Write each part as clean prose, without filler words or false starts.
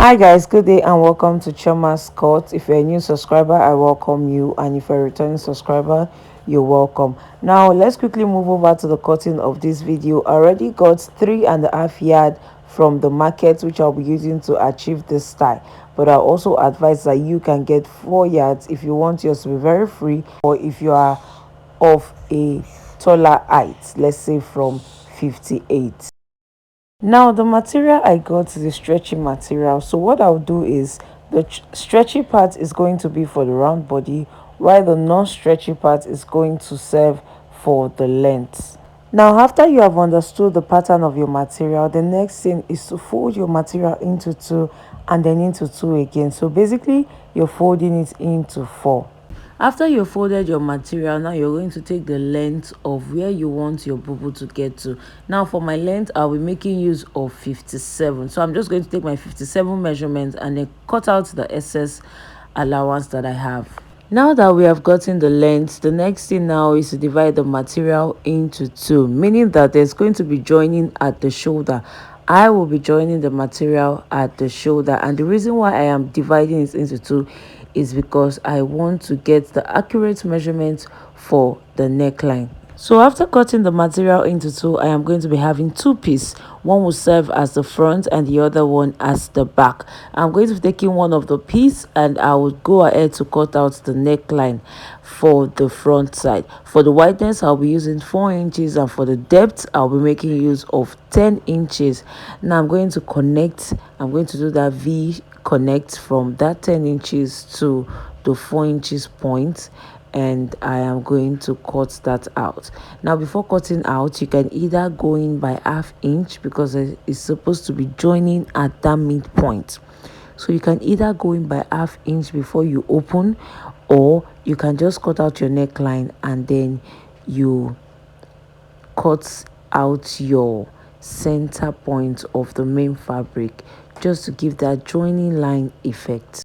Hi guys, good day and welcome to Chama's Court. If you're a new subscriber, I welcome you, and if you're a returning subscriber, you're welcome. Now let's quickly move over to the cutting of this video. I already got 3.5 yards from the market, which I'll be using to achieve this style, but I also advise that you can get 4 yards if you want yours to be very free, or if you are of a taller height, let's say from 58. Now the material I got is a stretchy material, so what I'll do is the stretchy part is going to be for the round body, while the non-stretchy part is going to serve for the length. Now after you have understood the pattern of your material, the next thing is to fold your material into two and then into two again. So basically you're folding it into four. After you folded your material, now you're going to take the length of where you want your bubu to get to. Now for my length, I'll be making use of 57. So I'm just going to take my 57 measurements and then cut out the excess allowance that I have. Now that we have gotten the length, the next thing now is to divide the material into two, meaning that there's going to be joining at the shoulder. I will be joining the material at the shoulder, and the reason why I am dividing it into two is because I want to get the accurate measurement for the neckline. So after cutting the material into two, I am going to be having two pieces. One will serve as the front and the other one as the back. I'm going to be taking one of the pieces and I will go ahead to cut out the neckline for the front side. For the wideness, I'll be using 4 inches, and for the depth, I'll be making use of 10 inches. Now I'm going to connect. I'm going to do that V connect from that 10 inches to the 4 inches point, and I am going to cut that out. Now before cutting out, you can either go in by ½ inch because it's supposed to be joining at that midpoint. So you can either go in by ½ inch before you open, or you can just cut out your neckline and then you cut out your center point of the main fabric, just to give that joining line effect.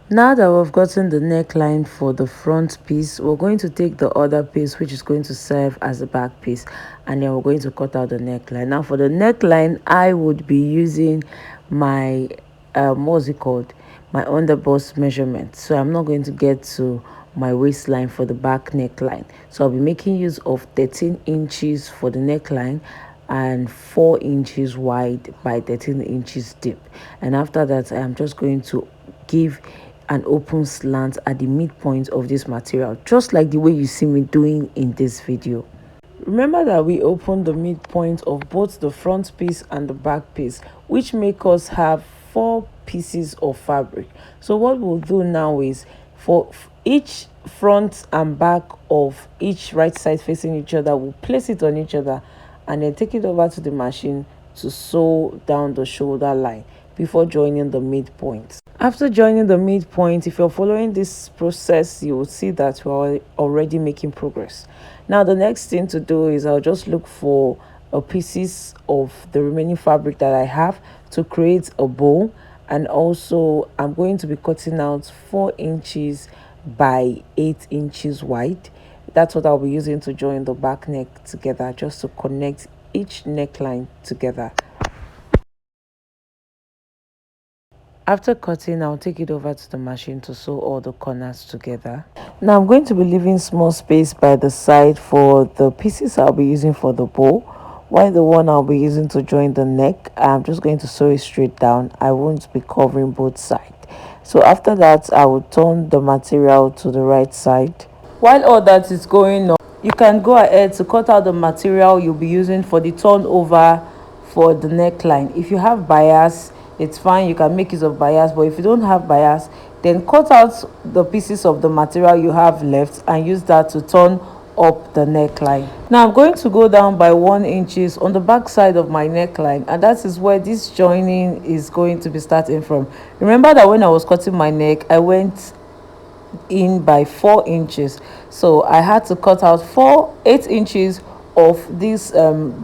Now that we've gotten the neckline for the front piece, we're going to take the other piece, which is going to serve as the back piece, and then we're going to cut out the neckline. Now for the neckline, I would be using my what's it called, my underbust measurement. So I'm not going to get to my waistline for the back neckline, so I'll be making use of 13 inches for the neckline and 4 inches wide by 13 inches deep. And after that, I am just going to give an open slant at the midpoint of this material, just like the way you see me doing in this video. Remember that we opened the midpoint of both the front piece and the back piece, which make us have 4 pieces of fabric. So what we'll do now is, for each front and back of each right side facing each other, we'll place it on each other and then take it over to the machine to sew down the shoulder line before joining the midpoint. After joining the midpoint, if you're following this process, you will see that we're already making progress. Now the next thing to do is I'll just look for pieces of the remaining fabric that I have to create a bow, and also I'm going to be cutting out 4 inches by 8 inches wide. That's what I'll be using to join the back neck together, just to connect each neckline together. After cutting, I'll take it over to the machine to sew all the corners together. Now I'm going to be leaving small space by the side for the pieces I'll be using for the bow, while the one I'll be using to join the neck, I'm just going to sew it straight down. I won't be covering both sides. So after that, I will turn the material to the right side. While all that is going on, you can go ahead to cut out the material you'll be using for the turnover for the neckline. If you have bias, it's fine, you can make use of bias, but if you don't have bias, then cut out the pieces of the material you have left and use that to turn up the neckline. Now I'm going to go down by 1 inches on the back side of my neckline, and that is where this joining is going to be starting from. Remember that when I was cutting my neck, I went in by 4 inches, so I had to cut out 8 inches of this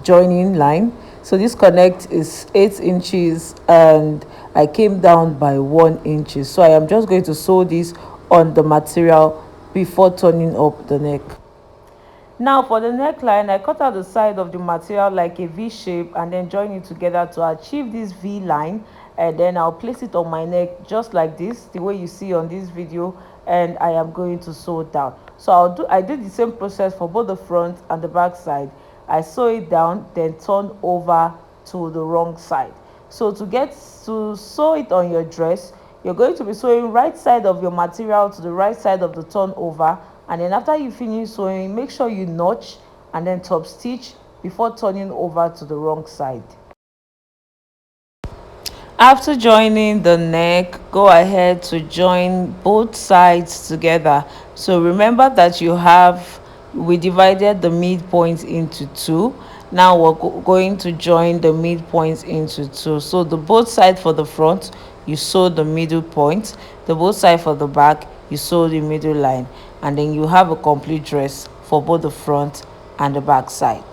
joining line. So this connect is 8 inches and I came down by 1 inch. So I am just going to sew this on the material before turning up the neck. Now for the neckline, I cut out the side of the material like a V shape and then join it together to achieve this V line, and then I'll place it on my neck just like this, the way you see on this video, and I am going to sew down. So I did the same process for both the front and the back side. I sew it down, then turn over to the wrong side. So to sew it on your dress, you're going to be sewing right side of your material to the right side of the turnover, and then after you finish sewing, make sure you notch and then top stitch before turning over to the wrong side. After joining the neck, go ahead to join both sides together. So remember that we divided the midpoint into two. Now we're going to join the midpoints into two. So the both side for the front, you sew the middle point. The both side for the back, you sew the middle line, and then you have a complete dress for both the front and the back side.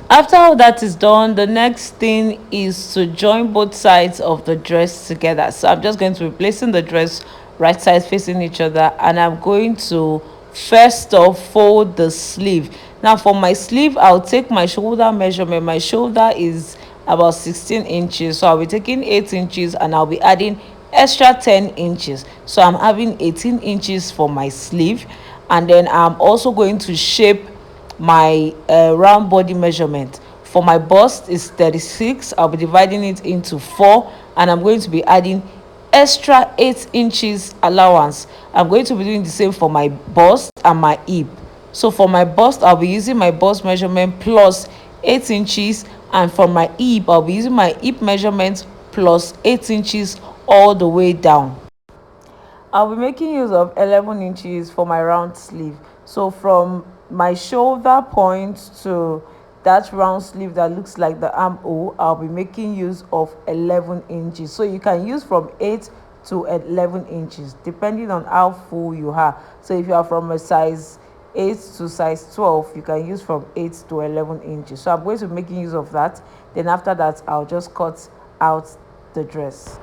After all that is done, the next thing is to join both sides of the dress together. So I'm just going to be placing the dress right sides facing each other, and I'm going to first off fold the sleeve. Now for my sleeve, I'll take my shoulder measurement. My shoulder is about 16 inches, so I'll be taking 8 inches and I'll be adding extra 10 inches, so I'm having 18 inches for my sleeve. And then I'm also going to shape my round body measurement. For my bust is 36. I'll be dividing it into 4, and I'm going to be adding extra 8 inches allowance. I'm going to be doing the same for my bust and my hip. So for my bust, I'll be using my bust measurement plus 8 inches, and for my hip, I'll be using my hip measurement plus 8 inches all the way down. I'll be making use of 11 inches for my round sleeve. So from my shoulder point to that round sleeve that looks like the armhole, I'll be making use of 11 inches. So you can use from 8 to 11 inches depending on how full you are. So if you are from a size 8 to size 12, you can use from 8 to 11 inches. So I'm going to be making use of that. Then after that, I'll just cut out the dress.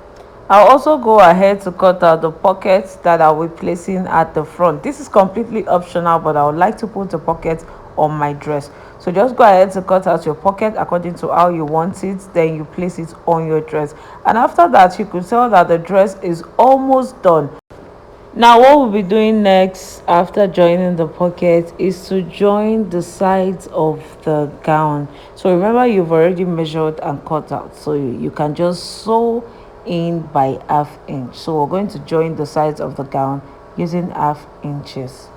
I'll also go ahead to cut out the pockets that I'll be placing at the front. This is completely optional, but I would like to put the pocket on my dress. So just go ahead to cut out your pocket according to how you want it, then you place it on your dress. And after that, you could tell that the dress is almost done. Now what we'll be doing next after joining the pocket is to join the sides of the gown. So remember, you've already measured and cut out, so you can just sew in by ½ inch. So we're going to join the sides of the gown using ½ inches.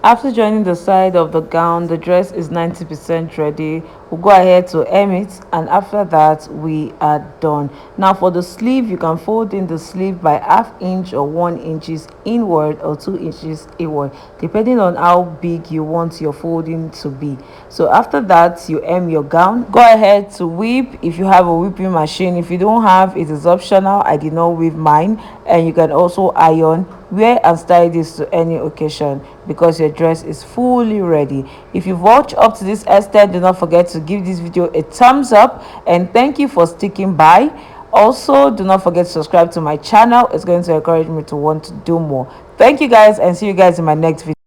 After joining the side of the gown, the dress is 90% ready. We'll go ahead to hem it, and after that we are done. Now for the sleeve, you can fold in the sleeve by ½ inch or 1 inches inward or 2 inches inward, depending on how big you want your folding to be. So after that, you hem your gown. Go ahead to whip if you have a whipping machine. If you don't have, it is optional. I did not whip mine. And you can also iron, wear and style this to any occasion, because your dress is fully ready. If you've watched up to this extent, do not forget to give this video a thumbs up, and thank you for sticking by. Also, do not forget to subscribe to my channel. It's going to encourage me to want to do more. Thank you guys, and see you guys in my next video.